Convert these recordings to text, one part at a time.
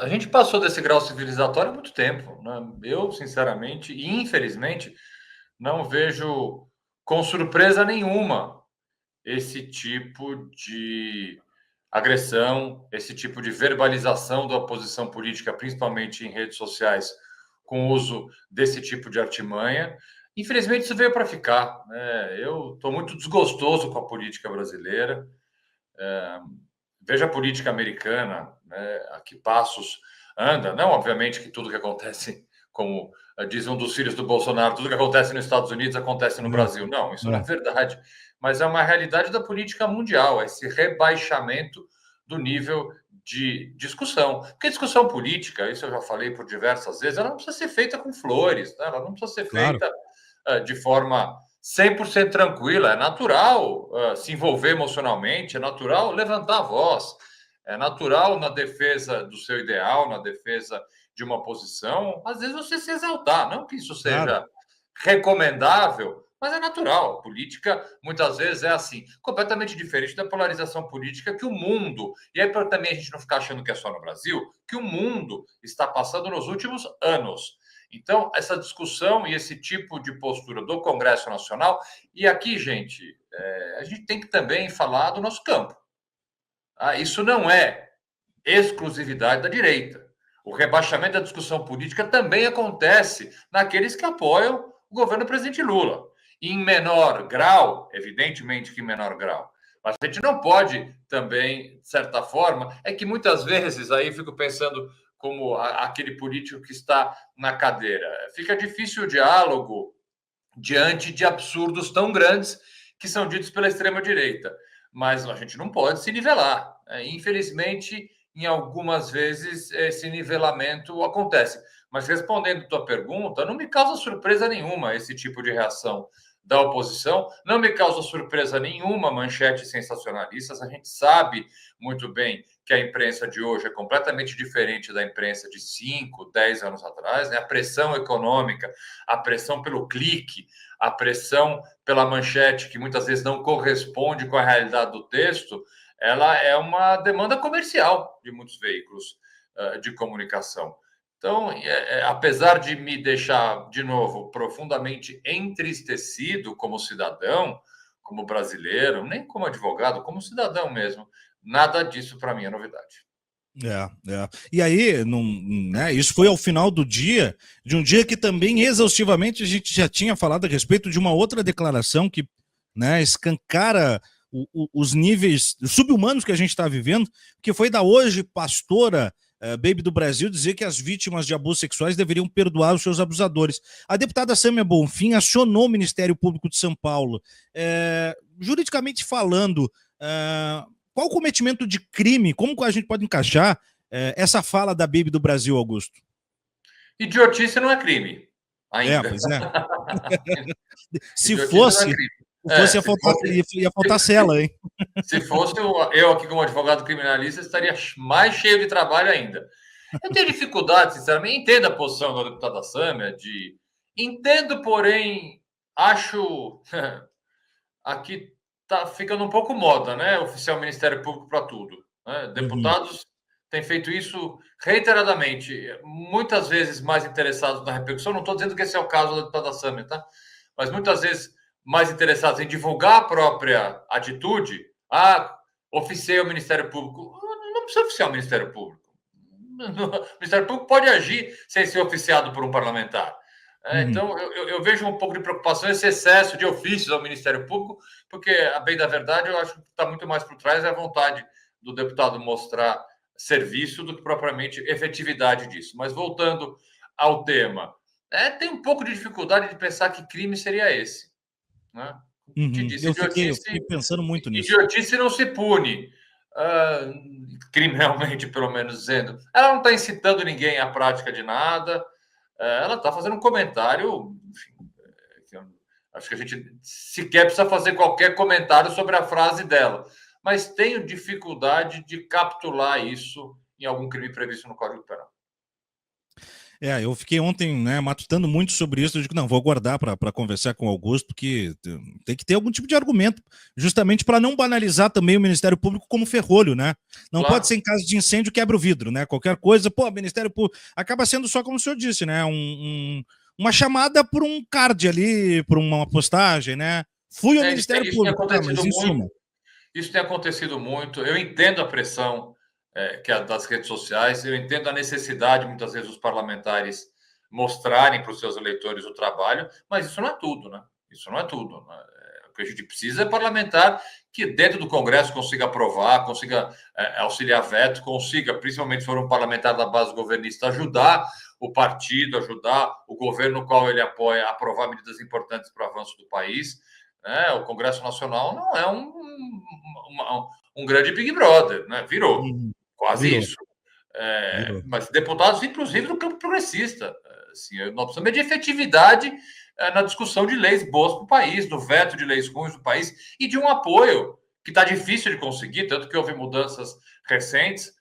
A gente passou desse grau civilizatório há muito tempo, né? Eu, sinceramente e infelizmente, não vejo com surpresa nenhuma esse tipo de agressão, esse tipo de verbalização da oposição política, principalmente em redes sociais, com o uso desse tipo de artimanha. Infelizmente, isso veio para ficar, né? Eu estou muito desgostoso com a política brasileira. Veja a política americana, né, a que passos anda. Não, obviamente, que tudo que acontece, como diz um dos filhos do Bolsonaro, tudo que acontece nos Estados Unidos acontece no Brasil. Não, isso não é verdade. Mas é uma realidade da política mundial, esse rebaixamento do nível de discussão. Porque discussão política, isso eu já falei por diversas vezes, ela não precisa ser feita com flores, né? Ela não precisa ser Claro. feita de forma 100% tranquila. É natural se envolver emocionalmente, é natural levantar a voz, é natural na defesa do seu ideal, na defesa de uma posição, às vezes você se exaltar. Não que isso Claro. seja recomendável, mas é natural. A política, muitas vezes, é assim, completamente diferente da polarização política que o mundo, e aí para também a gente não ficar achando que é só no Brasil, que o mundo está passando nos últimos anos. Então, essa discussão e esse tipo de postura do Congresso Nacional, e aqui, gente, a gente tem que também falar do nosso campo. Isso não é exclusividade da direita. O rebaixamento da discussão política também acontece naqueles que apoiam o governo do presidente Lula. Em menor grau, evidentemente que em menor grau. Mas a gente não pode também, de certa forma, é que muitas vezes aí fico pensando como aquele político que está na cadeira. Fica difícil o diálogo diante de absurdos tão grandes que são ditos pela extrema-direita. Mas a gente não pode se nivelar. Infelizmente, em algumas vezes, esse nivelamento acontece. Mas respondendo a tua pergunta, não me causa surpresa nenhuma esse tipo de reação da oposição, não me causa surpresa nenhuma manchetes sensacionalistas. A gente sabe muito bem que a imprensa de hoje é completamente diferente da imprensa de 5, 10 anos atrás, né? A pressão econômica, a pressão pelo clique, a pressão pela manchete, que muitas vezes não corresponde com a realidade do texto, ela é uma demanda comercial de muitos veículos de comunicação. Então, apesar de me deixar, de novo, profundamente entristecido como cidadão, como brasileiro, nem como advogado, como cidadão mesmo, nada disso para mim é novidade. E aí, né, isso foi ao final do dia, de um dia que também exaustivamente a gente já tinha falado a respeito de uma outra declaração que, né, escancara os níveis sub-humanos que a gente está vivendo, que foi da hoje pastora Baby do Brasil dizer que as vítimas de abusos sexuais deveriam perdoar os seus abusadores. A deputada Sâmia Bonfim acionou o Ministério Público de São Paulo. Juridicamente falando, qual o cometimento de crime? Como a gente pode encaixar essa fala da Baby do Brasil, Augusto? Idiotice não é crime, ainda. Pois é. Se Idiotice não é fosse, crime. ia faltar cela, hein? Se fosse eu aqui como advogado criminalista, estaria mais cheio de trabalho ainda. Eu tenho dificuldade, sinceramente, entendo a posição da deputada Sâmia, entendo, porém, acho aqui tá ficando um pouco moda, né? Oficial Ministério Público para tudo. Né? Deputados têm feito isso reiteradamente, muitas vezes mais interessados na repercussão. Não estou dizendo que esse é o caso da deputada Sâmia, tá? Mas muitas vezes mais interessados em divulgar a própria atitude. Oficiei o Ministério Público. Não precisa oficiar o Ministério Público. O Ministério Público pode agir sem ser oficiado por um parlamentar. Então, eu vejo um pouco de preocupação esse excesso de ofícios ao Ministério Público, porque, a bem da verdade, eu acho que está muito mais por trás a vontade do deputado mostrar serviço do que propriamente efetividade disso. Mas, voltando ao tema, tem um pouco de dificuldade de pensar que crime seria esse. Né? Te disse, Eu fiquei pensando muito nisso. Idiotice não se pune. Criminalmente, pelo menos dizendo. Ela não está incitando ninguém à prática de nada. Ela está fazendo um comentário. Enfim, acho que a gente sequer precisa fazer qualquer comentário sobre a frase dela. Mas tenho dificuldade de capturar isso em algum crime previsto no Código Penal. Eu fiquei ontem, né, matutando muito sobre isso. Eu digo, não, vou aguardar para conversar com o Augusto, porque tem que ter algum tipo de argumento, justamente para não banalizar também o Ministério Público como ferrolho, né? Não pode ser Claro. em caso de incêndio quebra o vidro, né? Qualquer coisa, pô, Ministério Público acaba sendo só como o senhor disse, né? Uma chamada por um card ali, por uma postagem, né? Fui ao Ministério Isso tem Público, tá, mas acontecido em muito. suma. Isso tem acontecido muito. Eu entendo a pressão que é das redes sociais, eu entendo a necessidade, muitas vezes, dos parlamentares mostrarem para os seus eleitores o trabalho, mas isso não é tudo, né? Isso não é tudo. Né? O que a gente precisa é parlamentar que, dentro do Congresso, consiga aprovar, consiga auxiliar veto, consiga, principalmente se for um parlamentar da base governista, ajudar o partido, ajudar o governo no qual ele apoia a aprovar medidas importantes para o avanço do país. O Congresso Nacional não é um grande Big Brother, né? Virou, Uhum. quase Virou, isso. virou. Mas deputados, inclusive, do campo progressista. Assim, nós precisamos de efetividade na discussão de leis boas para o país, do veto de leis ruins do país e de um apoio que está difícil de conseguir, tanto que houve mudanças recentes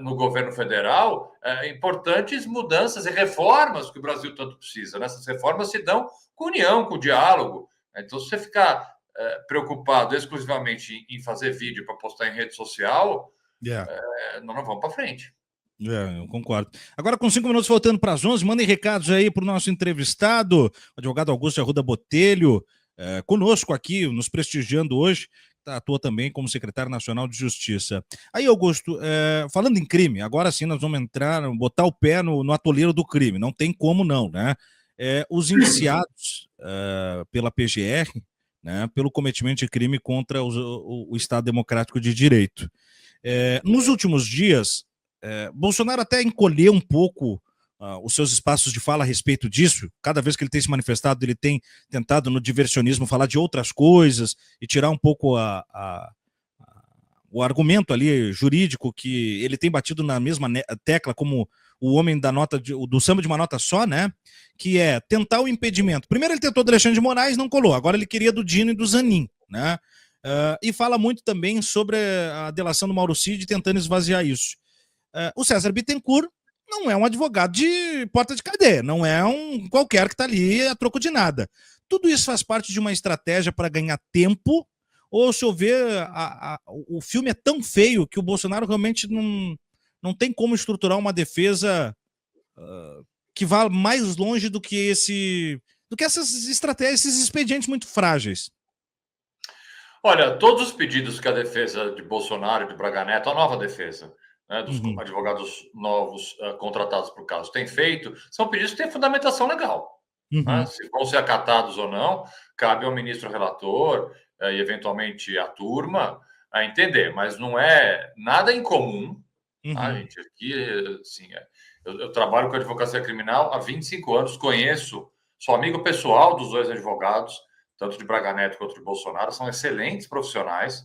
no governo federal, importantes mudanças e reformas que o Brasil tanto precisa. Né? Essas reformas se dão com união, com diálogo. Então, se você ficar preocupado exclusivamente em fazer vídeo para postar em rede social, Yeah. nós não vamos para frente. Eu concordo. Agora, com 5 minutos faltando para as 11, mandem recados aí para o nosso entrevistado, o advogado Augusto Arruda Botelho, conosco aqui, nos prestigiando hoje, atua também como secretário nacional de Justiça. Aí, Augusto, falando em crime, agora sim nós vamos entrar, botar o pé no atoleiro do crime, não tem como não, né? Os indiciados pela PGR, né, pelo cometimento de crime contra o Estado Democrático de Direito. Nos últimos dias, Bolsonaro até encolheu um pouco os seus espaços de fala a respeito disso. Cada vez que ele tem se manifestado, ele tem tentado no diversionismo falar de outras coisas e tirar um pouco o argumento ali jurídico que ele tem batido na mesma tecla como o homem da nota do samba de uma nota só, né? Que é tentar o impedimento. Primeiro ele tentou do Alexandre de Moraes, não colou. Agora ele queria do Dino e do Zanin, né? E fala muito também sobre a delação do Mauro Cid tentando esvaziar isso. O César Bittencourt não é um advogado de porta de cadeia, não é um qualquer que está ali a troco de nada. Tudo isso faz parte de uma estratégia para ganhar tempo, ou se eu ver, o filme é tão feio que o Bolsonaro realmente não tem como estruturar uma defesa que vá mais longe do que essas estratégias, esses expedientes muito frágeis. Olha, todos os pedidos que a defesa de Bolsonaro e de Braga Neto, a nova defesa, né, dos advogados novos contratados para o caso, tem feito, são pedidos que têm fundamentação legal. Né? Se vão ser acatados ou não, cabe ao ministro relator e, eventualmente, à turma a entender, mas não é nada incomum. Tá, gente? Aqui, assim, eu trabalho com advocacia criminal há 25 anos, conheço, sou amigo pessoal dos dois advogados, tanto de Braga Neto quanto de Bolsonaro, são excelentes profissionais.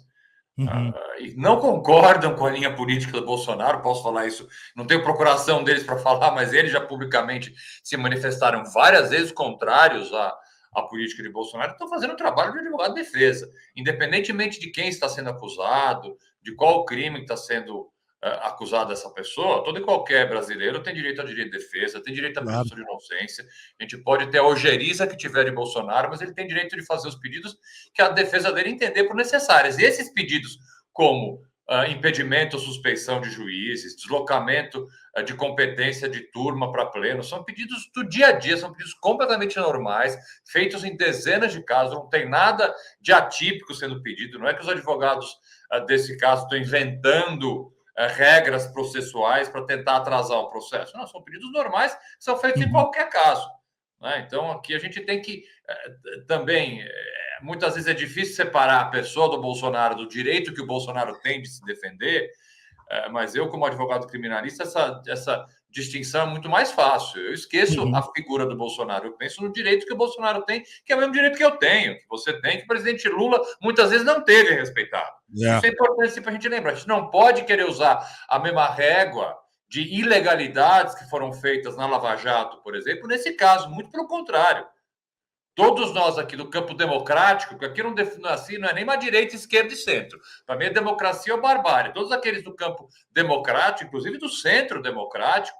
E não concordam com a linha política do Bolsonaro, posso falar isso, não tenho procuração deles para falar, mas eles já publicamente se manifestaram várias vezes contrários à política de Bolsonaro, estão fazendo o trabalho de advogado de defesa, independentemente de quem está sendo acusado, de qual crime está sendo acusado essa pessoa, todo e qualquer brasileiro tem direito ao direito de defesa, tem direito à presunção de inocência. A gente pode ter a ojeriza que tiver de Bolsonaro, mas ele tem direito de fazer os pedidos que a defesa dele entender por necessários. E esses pedidos, como impedimento ou suspeição de juízes, deslocamento de competência de turma para pleno, são pedidos do dia a dia, são pedidos completamente normais, feitos em dezenas de casos, não tem nada de atípico sendo pedido, não é que os advogados desse caso estão inventando regras processuais para tentar atrasar o processo. Não, são pedidos normais que são feitos em qualquer caso. Né? Então, aqui a gente tem que também... muitas vezes é difícil separar a pessoa do Bolsonaro do direito que o Bolsonaro tem de se defender, mas eu, como advogado criminalista, essa distinção é muito mais fácil. Eu esqueço a figura do Bolsonaro, eu penso no direito que o Bolsonaro tem, que é o mesmo direito que eu tenho, que você tem, que o presidente Lula muitas vezes não teve respeitado. Isso é importante para a gente lembrar. A gente não pode querer usar a mesma régua de ilegalidades que foram feitas na Lava Jato, por exemplo, nesse caso, muito pelo contrário. Todos nós aqui do campo democrático, porque aqui não, assim, não é nem uma direita, esquerda e centro. Para mim, é democracia ou barbárie. Todos aqueles do campo democrático, inclusive do centro democrático,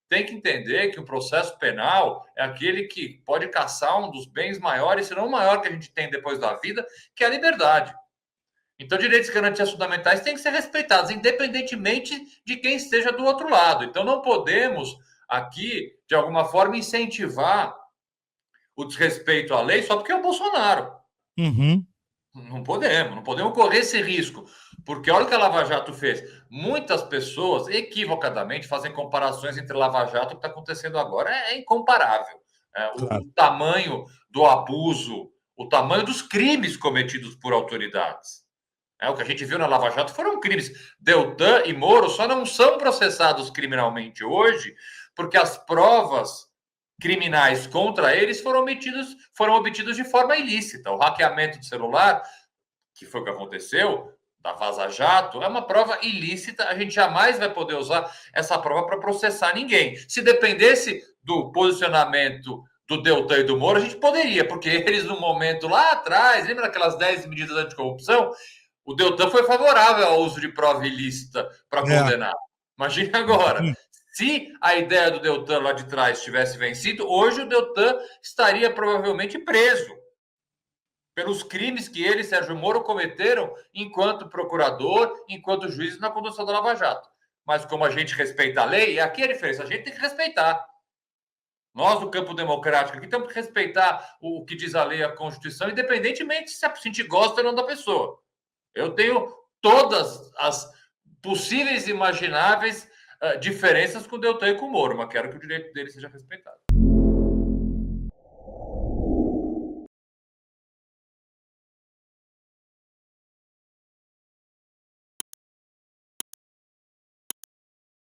tem que entender que o processo penal é aquele que pode caçar um dos bens maiores, se não o maior que a gente tem depois da vida, que é a liberdade. Então, direitos e garantias fundamentais têm que ser respeitados, independentemente de quem esteja do outro lado. Então, não podemos aqui, de alguma forma, incentivar o desrespeito à lei só porque é o Bolsonaro. Uhum. Não podemos correr esse risco, porque olha o que a Lava Jato fez. Muitas pessoas, equivocadamente, fazem comparações entre Lava Jato e o que está acontecendo agora. É incomparável. Claro. O tamanho do abuso, o tamanho dos crimes cometidos por autoridades. O que a gente viu na Lava Jato foram crimes. Deltan e Moro só não são processados criminalmente hoje porque as provas criminais contra eles foram obtidos de forma ilícita. O hackeamento do celular, que foi o que aconteceu, da Vaza Jato, é uma prova ilícita. A gente jamais vai poder usar essa prova para processar ninguém. Se dependesse do posicionamento do Deltan e do Moro, a gente poderia, porque eles, no momento lá atrás, lembra daquelas 10 medidas anticorrupção? O Deltan foi favorável ao uso de prova ilícita para condenar. Imagine agora. Se a ideia do Deltan lá de trás tivesse vencido, hoje o Deltan estaria provavelmente preso pelos crimes que ele, Sérgio Moro, cometeram enquanto procurador, enquanto juiz na condução da Lava Jato. Mas como a gente respeita a lei, e aqui é a diferença, a gente tem que respeitar. Nós, do campo democrático, aqui temos que respeitar o que diz a lei e a Constituição, independentemente se a gente gosta ou não da pessoa. Eu tenho todas as possíveis e imagináveis diferenças com o Deltan e com o Moro, mas quero que o direito dele seja respeitado.